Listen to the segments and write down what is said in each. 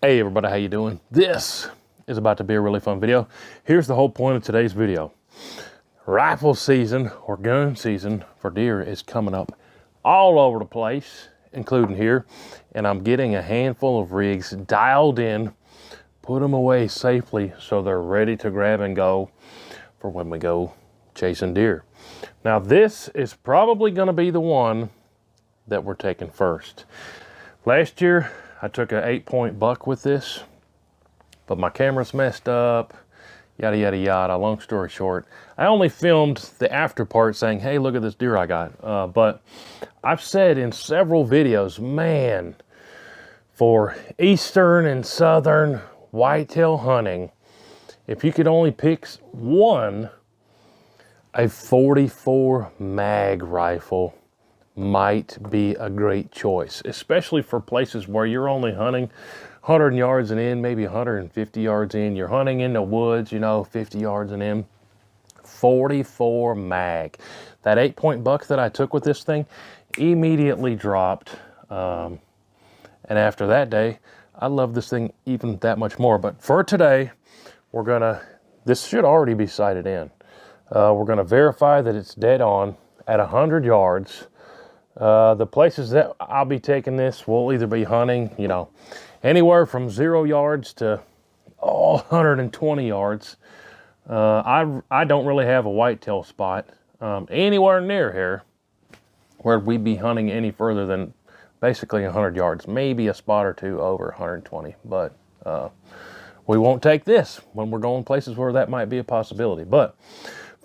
Hey everybody, how you doing? This is about to be a really fun video. Here's the whole point of today's video. Rifle season or gun season for deer is coming up all over the place, including here. And I'm getting a handful of rigs dialed in, put them away safely so they're ready to grab and go for when we go chasing deer. Now this is probably gonna be the one that we're taking first. Last year, I took an 8-point buck with this, but my camera's messed up, yada, yada, yada. Long story short, I only filmed the after part saying, hey, look at this deer I got. But I've said in several videos, man, for eastern and southern whitetail hunting, if you could only pick one, a 44 mag rifle might be a great choice, especially for places where you're only hunting 100 yards and in, maybe 150 yards in. You're hunting in the woods, you know, 50 yards and in. 44 mag. That 8-point buck that I took with this thing immediately dropped. And after that day, I love this thing even that much more. But for today, this should already be sighted in. We're gonna verify that it's dead on at 100 yards. The places that I'll be taking this will either be hunting, you know, anywhere from 0 yards to 120 yards. I don't really have a whitetail spot anywhere near here where we'd be hunting any further than basically 100 yards, maybe a spot or two over 120. But we won't take this when we're going places where that might be a possibility. But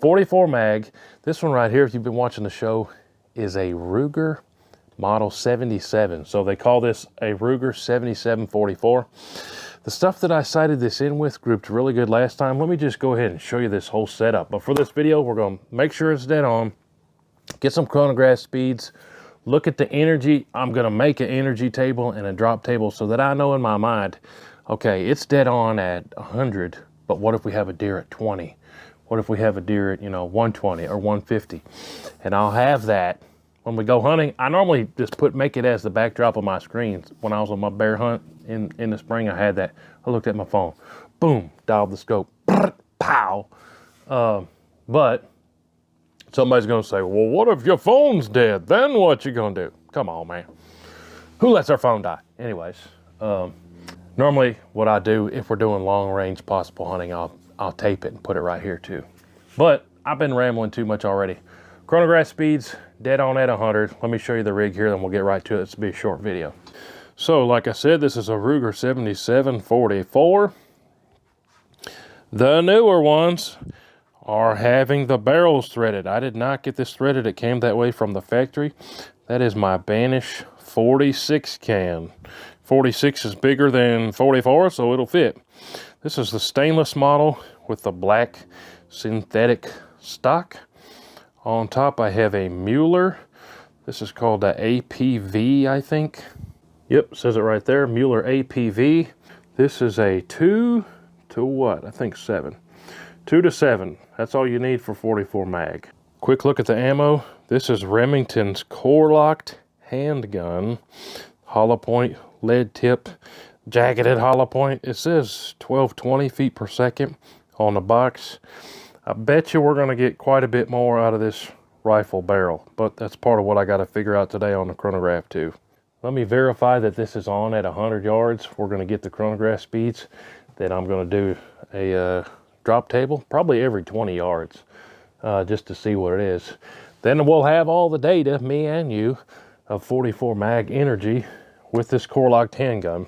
44 mag, this one right here, if you've been watching the show, is a Ruger model 77. So they call this a Ruger 7744. The stuff that I sighted this in with grouped really good last time. Let me just go ahead and show you this whole setup. But for this video, we're going to make sure it's dead on, get some chronograph speeds, look at the energy. I'm going to make an energy table and a drop table so that I know in my mind, okay, it's dead on at 100, but what if we have a deer at 20? What if we have a deer at, 120 or 150? And I'll have that when we go hunting. I normally just make it as the backdrop of my screens. When I was on my bear hunt in the spring, I had that. I looked at my phone, boom, dialed the scope, pow. But somebody's gonna say, well, what if your phone's dead? Then what you gonna do? Come on, man. Who lets their phone die? Anyways, normally what I do if we're doing long range possible hunting, I'll tape it and put it right here too. But I've been rambling too much already. Chronograph speeds, dead on at 100. Let me show you the rig here, then we'll get right to it. This will be a short video. So like I said, this is a Ruger 7744. The newer ones are having the barrels threaded. I did not get this threaded. It came that way from the factory. That is my Banish 46 can. 46 is bigger than 44, so it'll fit. This is the stainless model with the black synthetic stock. On top I have a Mueller. This is called a APV, I think. Yep, says it right there, Mueller APV. This is a 2 to what? I think 7. 2 to 7. That's all you need for 44 mag. Quick look at the ammo. This is Remington's core-lokt handgun. Hollow point, lead tip, jacketed hollow point. It says 1220 feet per second on the box. I bet you we're going to get quite a bit more out of this rifle barrel, but that's part of what I got to figure out today on the chronograph too. Let me verify that this is on at 100 yards. We're going to get the chronograph speeds. Then I'm going to do a drop table, probably every 20 yards, just to see what it is. Then we'll have all the data, me and you, of 44 mag energy with this core-lokt handgun.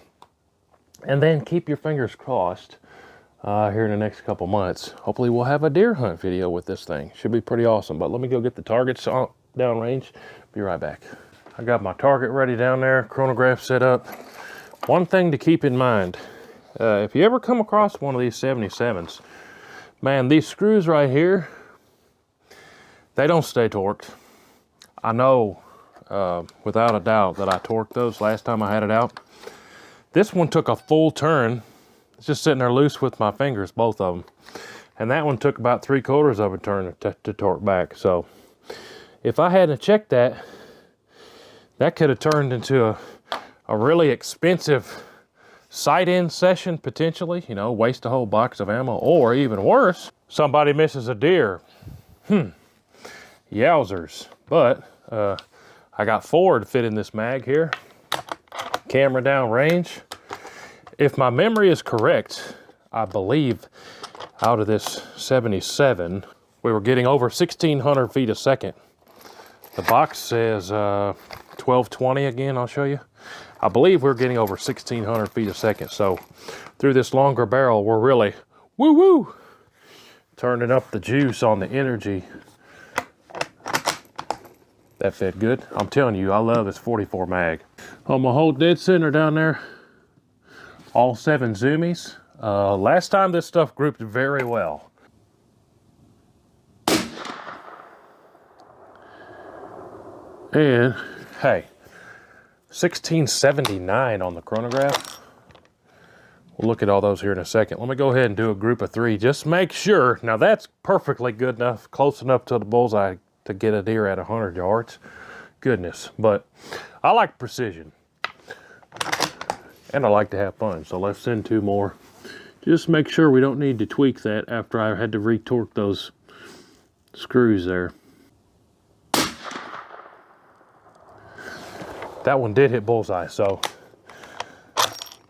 And then keep your fingers crossed here in the next couple months. Hopefully we'll have a deer hunt video with this thing. Should be pretty awesome. But let me go get the targets downrange. Be right back. I got my target ready down there, chronograph set up. One thing to keep in mind, if you ever come across one of these 77s, man, these screws right here, they don't stay torqued. I know without a doubt that I torqued those last time I had it out. This one took a full turn. It's just sitting there loose with my fingers, both of them. And that one took about 3/4 of a turn to torque back. So if I hadn't checked that, that could have turned into a really expensive sight-in session, potentially, you know, waste a whole box of ammo, or even worse, somebody misses a deer. Yowzers. But I got 4 to fit in this mag here. Camera down range. If my memory is correct, I believe out of this 77, we were getting over 1,600 feet a second. The box says 1220 again, I'll show you. I believe we're getting over 1,600 feet a second. So through this longer barrel, we're really, woo-woo, turning up the juice on the energy. That fed good. I'm telling you, I love this 44 mag. On my whole dead center down there, all 7 zoomies. Last time this stuff grouped very well. And hey, 1679 on the chronograph. We'll look at all those here in a second. Let me go ahead and do a group of 3. Just make sure. Now that's perfectly good enough, close enough to the bullseye to get a deer at 100 yards. Goodness, but I like precision. And I like to have fun, so let's send 2 more. Just make sure we don't need to tweak that after I had to retorque those screws there. That one did hit bullseye, so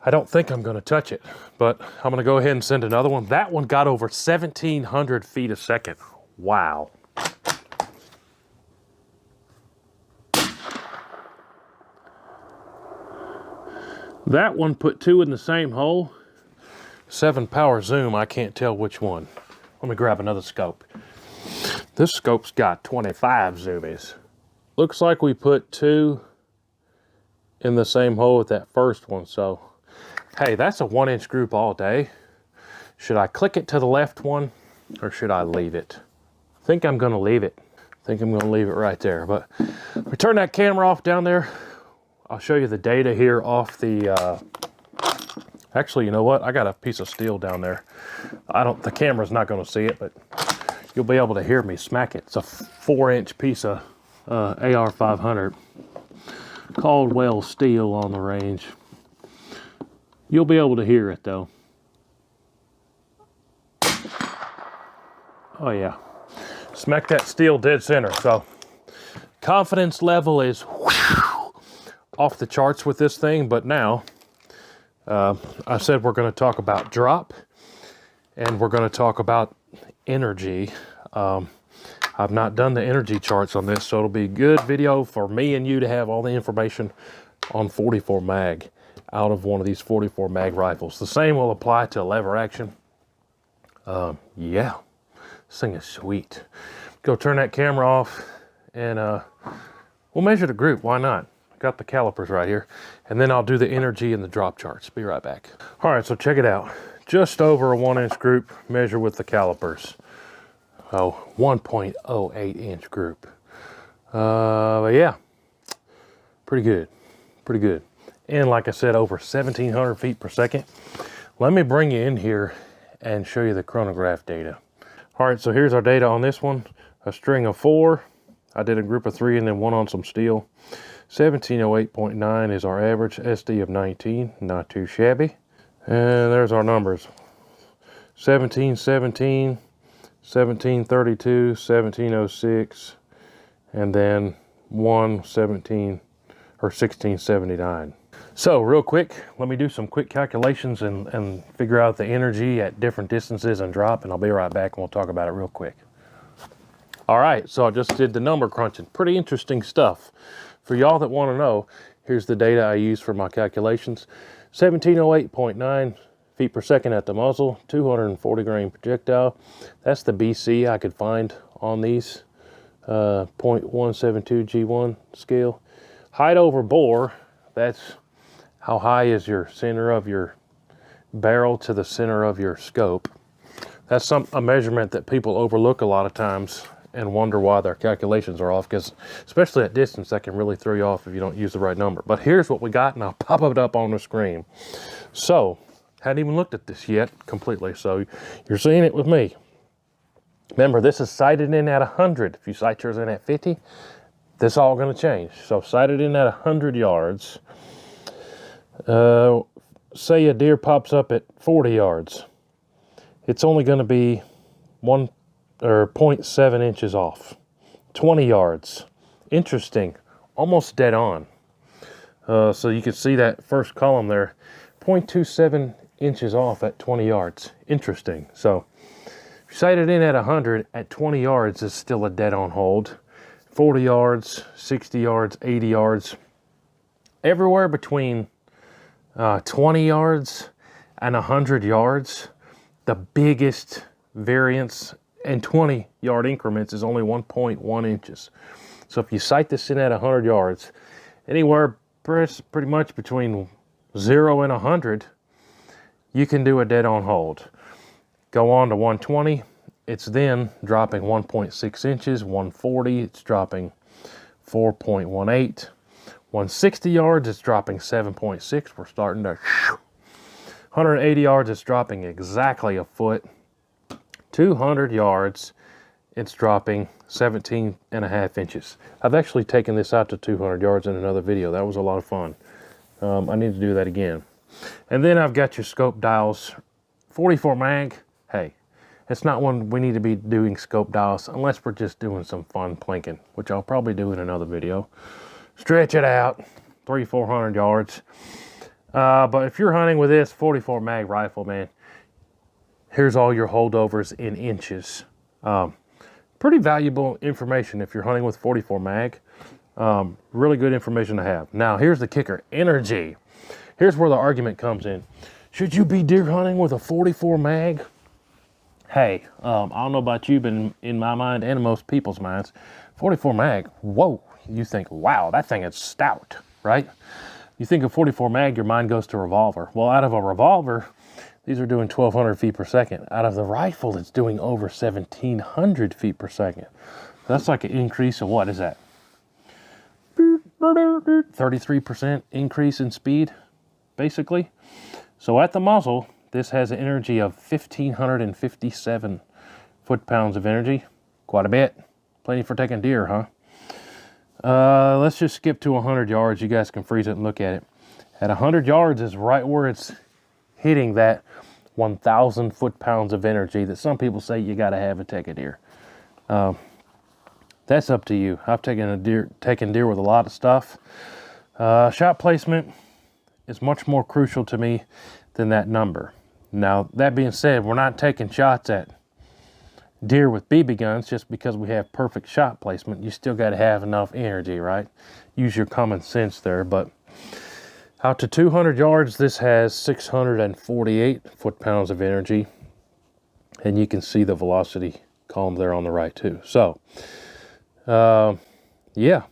I don't think I'm going to touch it, but I'm going to go ahead and send another one. That one got over 1,700 feet a second. Wow. That one put 2 in the same hole. 7 power zoom, I can't tell which one. Let me grab another scope. This scope's got 25 zoomies. Looks like we put 2 in the same hole with that first one, so hey, that's a 1-inch group all day. Should I click it to the left one, or should I leave it? I think I'm gonna leave it. I think I'm gonna leave it right there, but we turn that camera off down there. I'll show you the data here off the, actually, you know what? I got a piece of steel down there. The camera's not gonna see it, but you'll be able to hear me smack it. It's a 4-inch piece of AR 500. Caldwell steel on the range. You'll be able to hear it though. Oh yeah. Smack that steel dead center. So confidence level is off the charts with this thing, but now I said we're going to talk about drop and we're going to talk about energy. I've not done the energy charts on this, so it'll be a good video for me and you to have all the information on 44 mag out of one of these 44 mag rifles. The same will apply to lever action. Yeah, this thing is sweet. Go turn that camera off and we'll measure the group. Why not? Got the calipers right here, and then I'll do the energy and the drop charts. Be right back. All right, so check it out. Just over a 1-inch group, measure with the calipers. Oh, 1.08 inch group. But yeah, pretty good, pretty good. And like I said, over 1,700 feet per second. Let me bring you in here and show you the chronograph data. All right, so here's our data on this one. A string of 4. I did a group of 3 and then 1 on some steel. 1708.9 is our average, SD of 19, not too shabby. And there's our numbers. 1717, 1732, 1706, and then 117 or 1679. So real quick, let me do some quick calculations and figure out the energy at different distances and drop, and I'll be right back and we'll talk about it real quick. All right, so I just did the number crunching. Pretty interesting stuff. For y'all that want to know, here's the data I use for my calculations. 1708.9 feet per second at the muzzle, 240 grain projectile. That's the BC I could find on these 0.172 G1 scale. Height over bore, that's how high is your center of your barrel to the center of your scope. That's a measurement that people overlook a lot of times and wonder why their calculations are off, because especially at distance, that can really throw you off if you don't use the right number. But here's what we got, and I'll pop it up on the screen. So, hadn't even looked at this yet completely, so you're seeing it with me. Remember, this is sighted in at 100. If you sight yours in at 50, this is all going to change. So sighted in at 100 yards. say a deer pops up at 40 yards. It's only going to be 0.7 inches off. 20 yards. Interesting. Almost dead on. So you can see that first column there. 0.27 inches off at 20 yards. Interesting. So if you sight it in at 100, at 20 yards is still a dead on hold. 40 yards, 60 yards, 80 yards. Everywhere between 20 yards and 100 yards, the biggest variance in 20 yard increments is only 1.1 inches. So if you sight this in at 100 yards, anywhere pretty much between 0 and 100, you can do a dead on hold. Go on to 120, it's then dropping 1.6 inches. 140, it's dropping 4.18. 160 yards, it's dropping 7.6. We're starting to 180 yards, it's dropping exactly a foot. 200 yards, it's dropping 17.5 inches. I've actually taken this out to 200 yards in another video. That was a lot of fun. I need to do that again. And then I've got your scope dials. 44 mag, hey, it's not one we need to be doing scope dials unless we're just doing some fun plinking, which I'll probably do in another video. Stretch it out, 300-400 yards. But if you're hunting with this 44 mag rifle, man, here's all your holdovers in inches. Pretty valuable information if you're hunting with 44 mag. Really good information to have. Now, here's the kicker, energy. Here's where the argument comes in. Should you be deer hunting with a 44 mag? Hey, I don't know about you, but in my mind and most people's minds, 44 mag, whoa. You think, wow, that thing is stout, right? You think of 44 mag, your mind goes to revolver. Well, out of a revolver, these are doing 1,200 feet per second. Out of the rifle, it's doing over 1,700 feet per second. That's like an increase of, what is that? 33% increase in speed, basically. So at the muzzle, this has an energy of 1,557 foot-pounds of energy. Quite a bit. Plenty for taking deer, huh? Let's just skip to 100 yards. You guys can freeze it and look at it. At 100 yards is right where it's hitting that 1,000 foot-pounds of energy that some people say you got to have to take a deer. That's up to you. I've taken deer with a lot of stuff. Shot placement is much more crucial to me than that number. Now, that being said, we're not taking shots at deer with BB guns just because we have perfect shot placement. You still got to have enough energy, right? Use your common sense there. But out to 200 yards, this has 648 foot-pounds of energy. And you can see the velocity column there on the right too. So, yeah.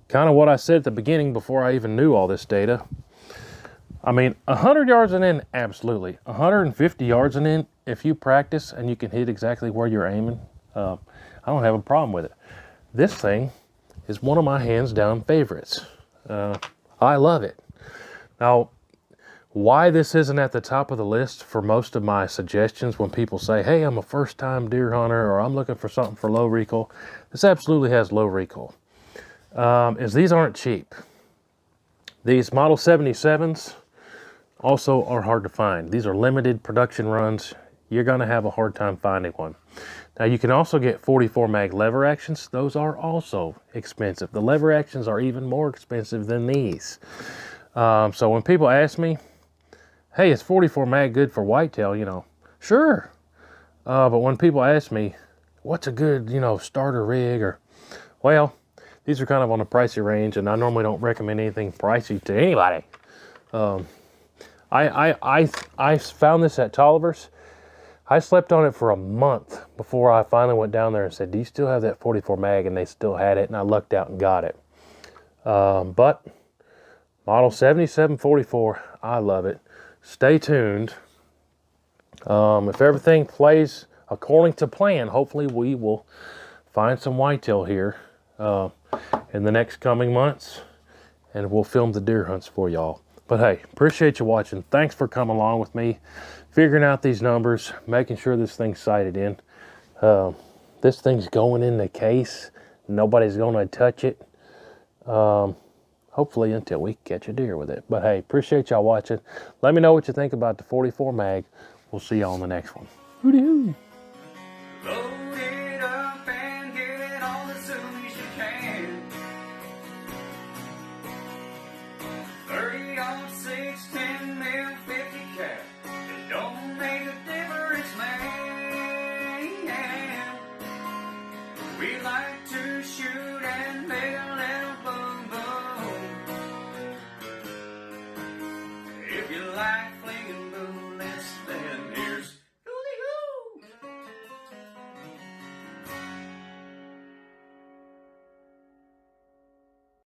Kind of what I said at the beginning before I even knew all this data. I mean, 100 yards and in, absolutely. 150 yards and in, if you practice and you can hit exactly where you're aiming, I don't have a problem with it. This thing is one of my hands down favorites. I love it. Now, why this isn't at the top of the list for most of my suggestions when people say, hey, I'm a first time deer hunter or I'm looking for something for low recoil, this absolutely has low recoil. Is these aren't cheap. These Model 77s also are hard to find. These are limited production runs. You're going to have a hard time finding one. Now, you can also get 44 mag lever actions. Those are also expensive. The lever actions are even more expensive than these. So when people ask me, hey, is 44 mag good for whitetail? You know, sure. But when people ask me, what's a good, starter rig? Or, well, these are kind of on the pricey range, and I normally don't recommend anything pricey to anybody. I found this at Tolliver's. I slept on it for a month before I finally went down there and said, do you still have that 44 mag? And they still had it, and I lucked out and got it. But Model 7744, I love it. Stay tuned. If everything plays according to plan, hopefully we will find some whitetail here in the next coming months, and we'll film the deer hunts for y'all. But hey, appreciate you watching. Thanks for coming along with me, figuring out these numbers, making sure this thing's sighted in. This thing's going in the case. Nobody's going to touch it. hopefully until we catch a deer with it. But hey, appreciate y'all watching. Let me know what you think about the 44 mag. We'll see y'all on the next one. Hooty-hoo. Load it up and get it on as soon as you can. 30-06, 10 mil, 50 cal. It don't make a difference, man. We like